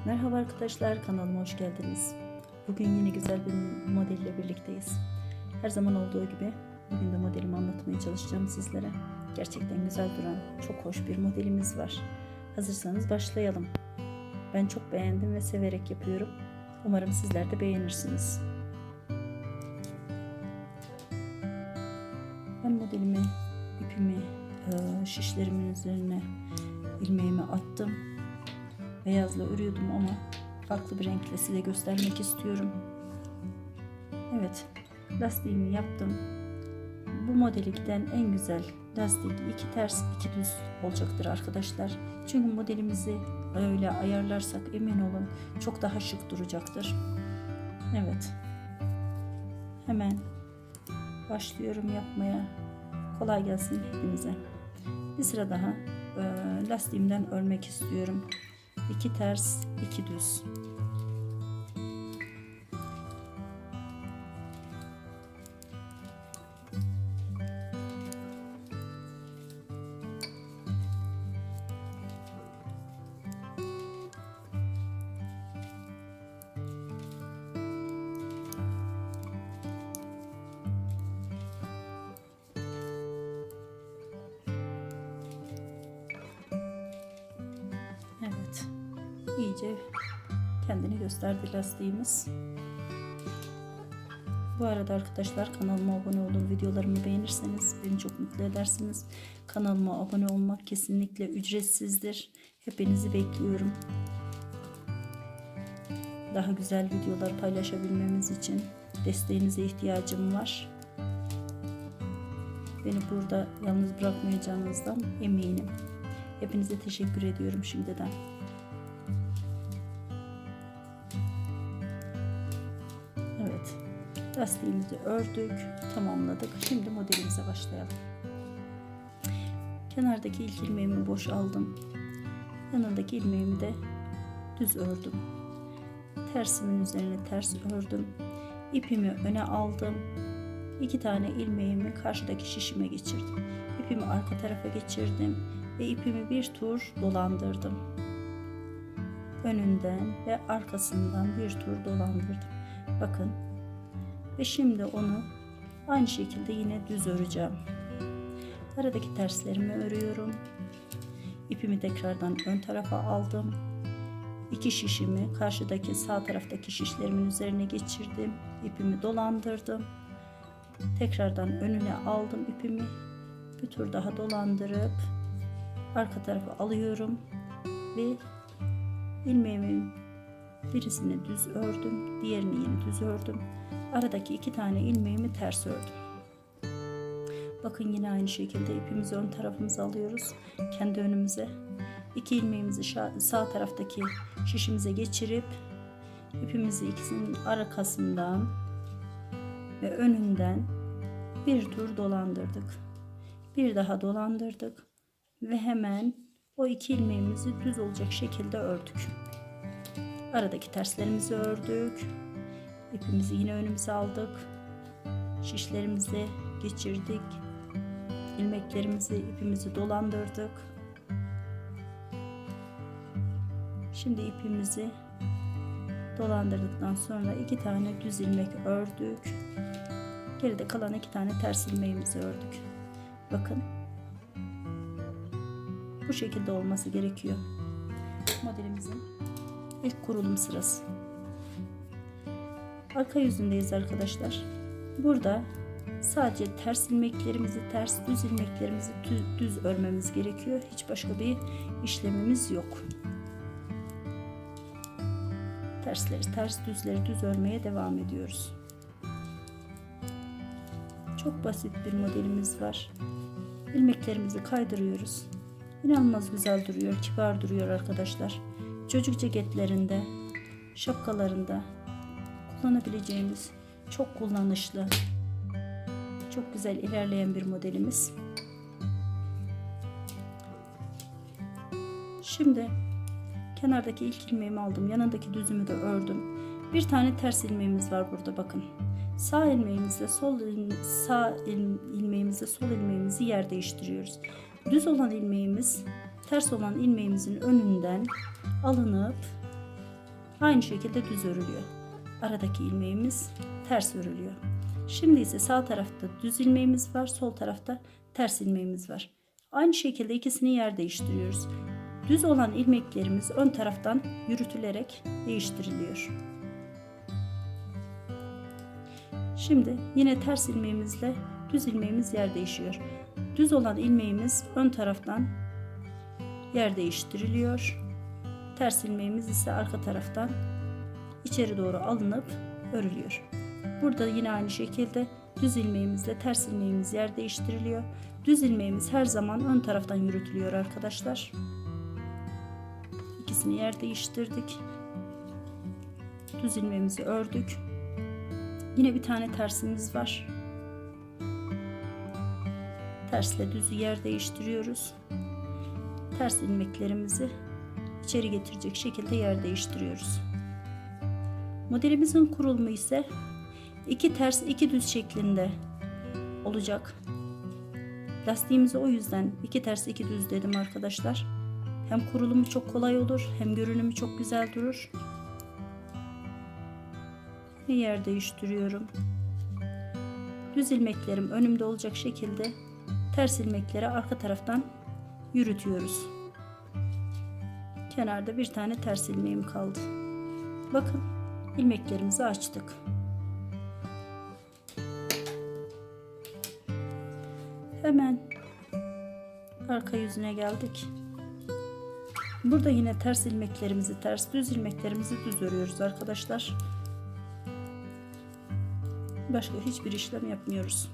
Merhaba arkadaşlar, kanalıma hoş geldiniz. Bugün yine güzel bir modelle birlikteyiz. Her zaman olduğu gibi bugün de modelimi anlatmaya çalışacağım sizlere. Gerçekten güzel duran, çok hoş bir modelimiz var. Hazırsanız başlayalım. Ben çok beğendim ve severek yapıyorum. Umarım sizler de beğenirsiniz. Ben modelimi, ipimi şişlerimin üzerine ilmeğimi attım. Beyazla örüyordum ama farklı bir renkle size göstermek istiyorum. Evet, lastiğimi yaptım. Bu modeli giden en güzel lastik iki ters iki düz olacaktır arkadaşlar. Çünkü modelimizi öyle ayarlarsak emin olun çok daha şık duracaktır. Evet, hemen başlıyorum yapmaya. Kolay gelsin hepinize. Bir sıra daha lastiğimden örmek istiyorum. 2 ters 2 düz. Evet. İyice kendini gösterdi lastiğimiz. Bu arada arkadaşlar kanalıma abone olun, videolarımı beğenirseniz beni çok mutlu edersiniz. Kanalıma abone olmak kesinlikle ücretsizdir. Hepinizi bekliyorum. Daha güzel videolar paylaşabilmemiz için desteğinize ihtiyacım var. Beni burada yalnız bırakmayacağınızdan eminim. Hepinize teşekkür ediyorum şimdiden. Evet, lastiğimizi ördük, tamamladık. Şimdi modelimize başlayalım. Kenardaki ilk ilmeğimi boş aldım. Yanındaki ilmeğimi de düz ördüm. Tersimin üzerine ters ördüm. İpimi öne aldım. 2 tane ilmeğimi karşıdaki şişime geçirdim. İpimi arka tarafa geçirdim ve ipimi bir tur dolandırdım. Önünden ve arkasından bir tur dolandırdım. Bakın. Ve şimdi onu aynı şekilde yine düz öreceğim. Aradaki terslerimi örüyorum. İpimi tekrardan ön tarafa aldım. 2 şişimi karşıdaki sağ taraftaki şişlerimin üzerine geçirdim. İpimi dolandırdım. Tekrardan önüne aldım ipimi. Bir tur daha dolandırıp arka tarafa alıyorum ve ilmeğimin birisini düz ördüm, diğerini yine düz ördüm. Aradaki 2 tane ilmeğimi ters ördüm. Bakın yine aynı şekilde ipimizi ön tarafımıza alıyoruz. Kendi önümüze 2 ilmeğimizi sağ taraftaki şişimize geçirip ipimizi ikisinin arkasından ve önünden bir tur dolandırdık. Bir daha dolandırdık ve hemen o 2 ilmeğimizi düz olacak şekilde ördük. Aradaki terslerimizi ördük. İpimizi yine önümüze aldık. Şişlerimizi geçirdik. İlmeklerimizi, ipimizi dolandırdık. Şimdi ipimizi dolandırdıktan sonra 2 tane düz ilmek ördük. Geride kalan 2 tane ters ilmeğimizi ördük. Bakın. Bu şekilde olması gerekiyor. Modelimizin ilk kurulum sırası. Arka yüzündeyiz arkadaşlar. Burada sadece ters ilmeklerimizi ters, düz ilmeklerimizi düz örmemiz gerekiyor. Hiç başka bir işlemimiz yok. Tersleri ters, düzleri düz örmeye devam ediyoruz. Çok basit bir modelimiz var. İlmeklerimizi kaydırıyoruz. İnanılmaz güzel duruyor, kibar duruyor arkadaşlar. Çocuk ceketlerinde, şapkalarında kullanabileceğimiz çok kullanışlı, çok güzel ilerleyen bir modelimiz. Şimdi kenardaki ilk ilmeğimi aldım. Yanındaki düzümü de ördüm. Bir tane ters ilmeğimiz var burada bakın. Sağ ilmeğimizle sol ilmeğimizi yer değiştiriyoruz. Düz olan ilmeğimiz ters olan ilmeğimizin önünden alınıp Aynı şekilde düz örülüyor. Aradaki ilmeğimiz ters örülüyor. Şimdi ise sağ tarafta düz ilmeğimiz var, sol tarafta ters ilmeğimiz var. Aynı şekilde ikisini yer değiştiriyoruz. Düz olan ilmeklerimiz ön taraftan yürütülerek değiştiriliyor. Şimdi yine ters ilmeğimizle düz ilmeğimiz yer değişiyor. Düz olan ilmeğimiz ön taraftan yer değiştiriliyor. Ters ilmeğimiz ise arka taraftan içeri doğru alınıp örülüyor. Burada yine aynı şekilde düz ilmeğimizle ters ilmeğimiz yer değiştiriliyor. Düz ilmeğimiz her zaman ön taraftan yürütülüyor arkadaşlar. İkisini yer değiştirdik. Düz ilmeğimizi ördük. Yine bir tane tersimiz var. Tersle düzü yer değiştiriyoruz. Ters ilmeklerimizi içeri getirecek şekilde yer değiştiriyoruz. Modelimizin kurulumu ise 2 ters 2 düz şeklinde olacak. Lastiğimizi o yüzden 2 ters 2 düz dedim arkadaşlar. Hem kurulumu çok kolay olur, hem görünümü çok güzel durur. Yer değiştiriyorum. Düz ilmeklerim önümde olacak şekilde ters ilmekleri arka taraftan yürütüyoruz. Kenarda bir tane ters ilmeğim kaldı. Bakın, ilmeklerimizi açtık. Hemen arka yüzüne geldik. Burada yine ters ilmeklerimizi ters, düz ilmeklerimizi düz örüyoruz arkadaşlar. Başka hiçbir işlem yapmıyoruz.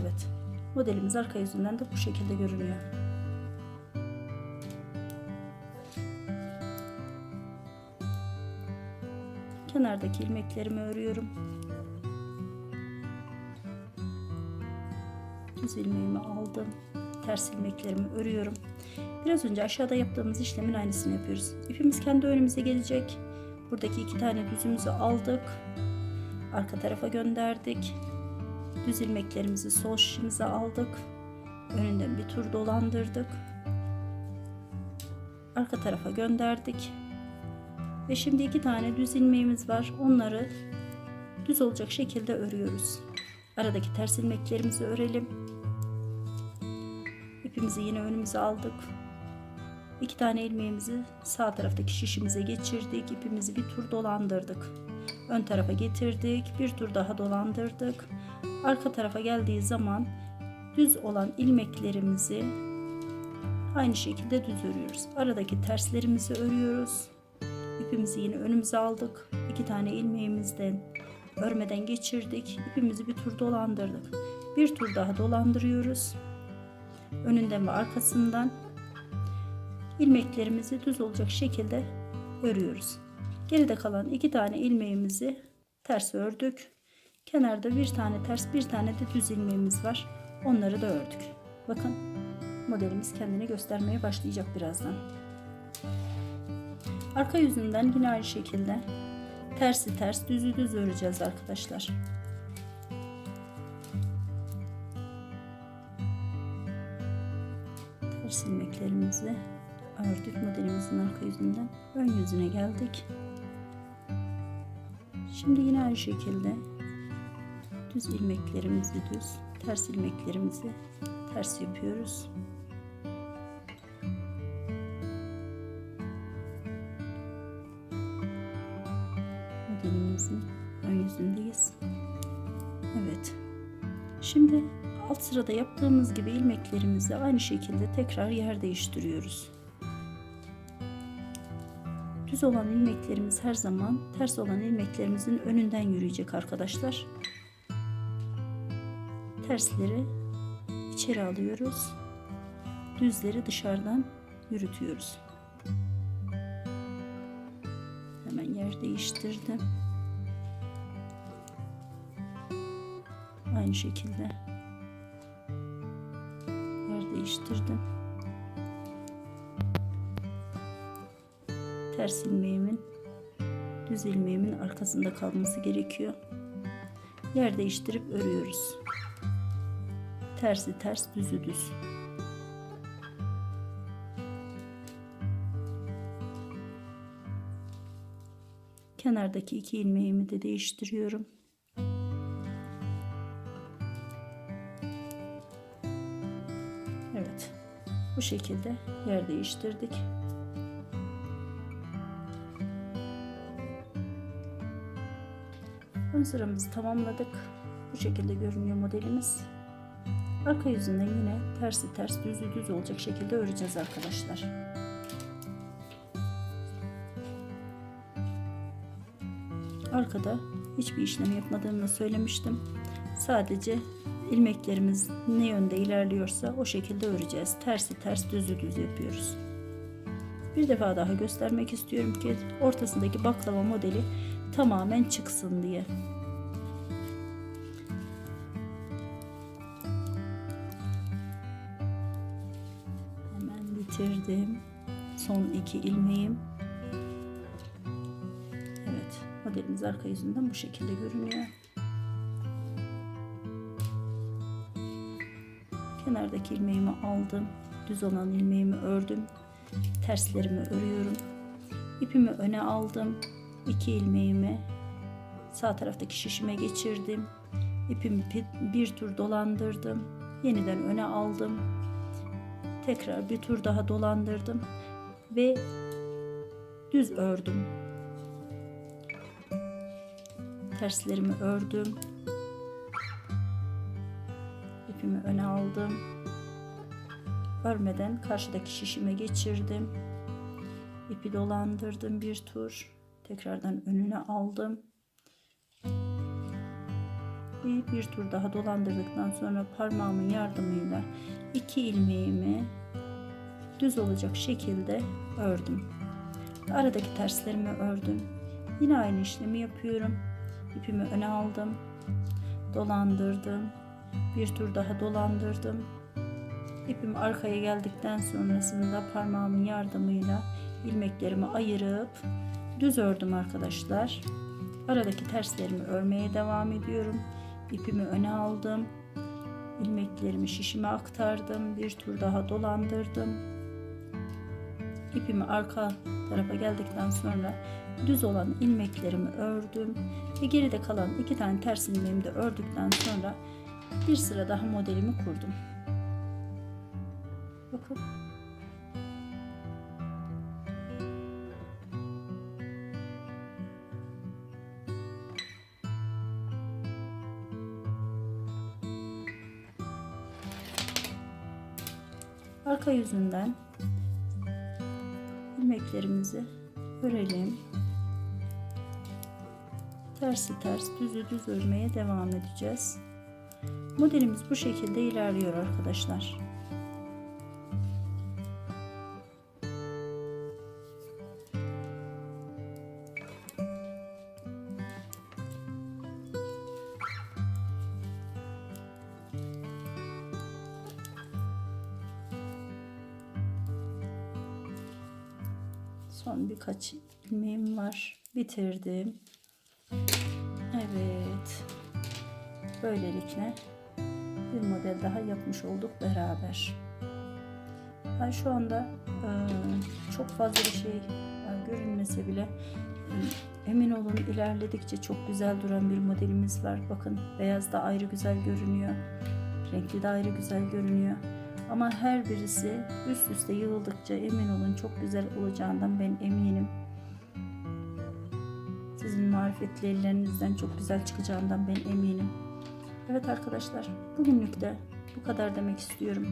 Evet, modelimiz arka yüzünden de bu şekilde görünüyor. Kenardaki ilmeklerimi örüyorum. Düz ilmeğimi aldım. Ters ilmeklerimi örüyorum. Biraz önce aşağıda yaptığımız işlemin aynısını yapıyoruz. İpimiz kendi önümüze gelecek. Buradaki 2 tane düzümüzü aldık. Arka tarafa gönderdik. Düz ilmeklerimizi sol şişimize aldık. Önünden bir tur dolandırdık. Arka tarafa gönderdik. Ve şimdi 2 tane düz ilmeğimiz var. Onları düz olacak şekilde örüyoruz. Aradaki ters ilmeklerimizi örelim. İpimizi yine önümüze aldık. 2 tane ilmeğimizi sağ taraftaki şişimize geçirdik. İpimizi bir tur dolandırdık. Ön tarafa getirdik. Bir tur daha dolandırdık. Arka tarafa geldiği zaman düz olan ilmeklerimizi aynı şekilde düz örüyoruz. Aradaki terslerimizi örüyoruz. İpimizi yine önümüze aldık. 2 tane ilmeğimizden örmeden geçirdik. İpimizi bir tur dolandırdık. Bir tur daha dolandırıyoruz. Önünden ve arkasından ilmeklerimizi düz olacak şekilde örüyoruz. Geride kalan 2 tane ilmeğimizi ters ördük. Kenarda bir tane ters, bir tane de düz ilmeğimiz var. Onları da ördük. Bakın, modelimiz kendini göstermeye başlayacak birazdan. Arka yüzünden yine aynı şekilde tersi ters, düzü düz öreceğiz arkadaşlar. Ters ilmeklerimizi ördük. Modelimizin arka yüzünden ön yüzüne geldik. Şimdi yine aynı şekilde düz ilmeklerimizi düz, ters ilmeklerimizi ters yapıyoruz. Modelimizin ön yüzündeyiz. Evet. Şimdi alt sırada yaptığımız gibi ilmeklerimizi aynı şekilde tekrar yer değiştiriyoruz. Düz olan ilmeklerimiz her zaman ters olan ilmeklerimizin önünden yürüyecek arkadaşlar. Tersleri içeri alıyoruz. Düzleri dışarıdan yürütüyoruz. Hemen yer değiştirdim. Aynı şekilde yer değiştirdim. ters ilmeğimin düz ilmeğimin arkasında kalması gerekiyor. Yer değiştirip örüyoruz. Tersi ters, düzü düz. Kenardaki 2 ilmeğimi de değiştiriyorum. Evet. Bu şekilde yer değiştirdik. Ön sıramızı tamamladık. Bu şekilde görünüyor modelimiz. Arka yüzünden yine tersi ters, düzü düz olacak şekilde öreceğiz arkadaşlar. Arkada hiçbir işlem yapmadığımı söylemiştim. Sadece ilmeklerimiz ne yönde ilerliyorsa o şekilde öreceğiz. Tersi ters, düzü düz yapıyoruz. Bir defa daha göstermek istiyorum ki ortasındaki baklava modeli tamamen çıksın diye. Hemen bitirdim. Son 2 ilmeğim. Evet, modelimiz arka yüzünden bu şekilde görünüyor. Kenardaki ilmeğimi aldım. Düz olan ilmeğimi ördüm. Terslerimi örüyorum. İpimi öne aldım. 2 ilmeğimi sağ taraftaki şişime geçirdim. İpimi bir tur dolandırdım. Yeniden öne aldım. Tekrar bir tur daha dolandırdım ve düz ördüm. Terslerimi ördüm. İpimi öne aldım. Örmeden karşıdaki şişime geçirdim. İpi dolandırdım bir tur. Tekrardan önüne aldım. Bir tur daha dolandırdıktan sonra parmağımın yardımıyla 2 ilmeğimi düz olacak şekilde ördüm. Aradaki terslerimi ördüm. Yine aynı işlemi yapıyorum. İpimi öne aldım. Dolandırdım. Bir tur daha dolandırdım. İpim arkaya geldikten sonrasında parmağımın yardımıyla ilmeklerimi ayırıp düz ördüm arkadaşlar. Aradaki terslerimi örmeye devam ediyorum. İpimi öne aldım. İlmeklerimi şişime aktardım. Bir tur daha dolandırdım. İpimi arka tarafa geldikten sonra düz olan ilmeklerimi ördüm. Ve geride kalan 2 tane ters ilmeğimi de ördükten sonra bir sıra daha modelimi kurdum. Bakın. Arka yüzünden ilmeklerimizi örelim. Tersi ters, düzü düz örmeye devam edeceğiz. Modelimiz bu şekilde ilerliyor arkadaşlar. Son birkaç ilmeğim var. Bitirdim. Evet. Böylelikle bir model daha yapmış olduk beraber. Ben şu anda çok fazla bir şey görünmese bile emin olun ilerledikçe çok güzel duran bir modelimiz var. Bakın beyaz da ayrı güzel görünüyor. Renkli de ayrı güzel görünüyor. Ama her birisi üst üste yığıldıkça emin olun çok güzel olacağından ben eminim. Sizin marifetli ellerinizden çok güzel çıkacağından ben eminim. Evet arkadaşlar, bugünlük de bu kadar demek istiyorum.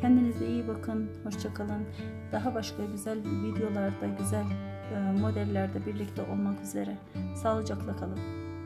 Kendinize iyi bakın, hoşça kalın. Daha başka güzel videolarda, güzel modellerde birlikte olmak üzere. Sağlıcakla kalın.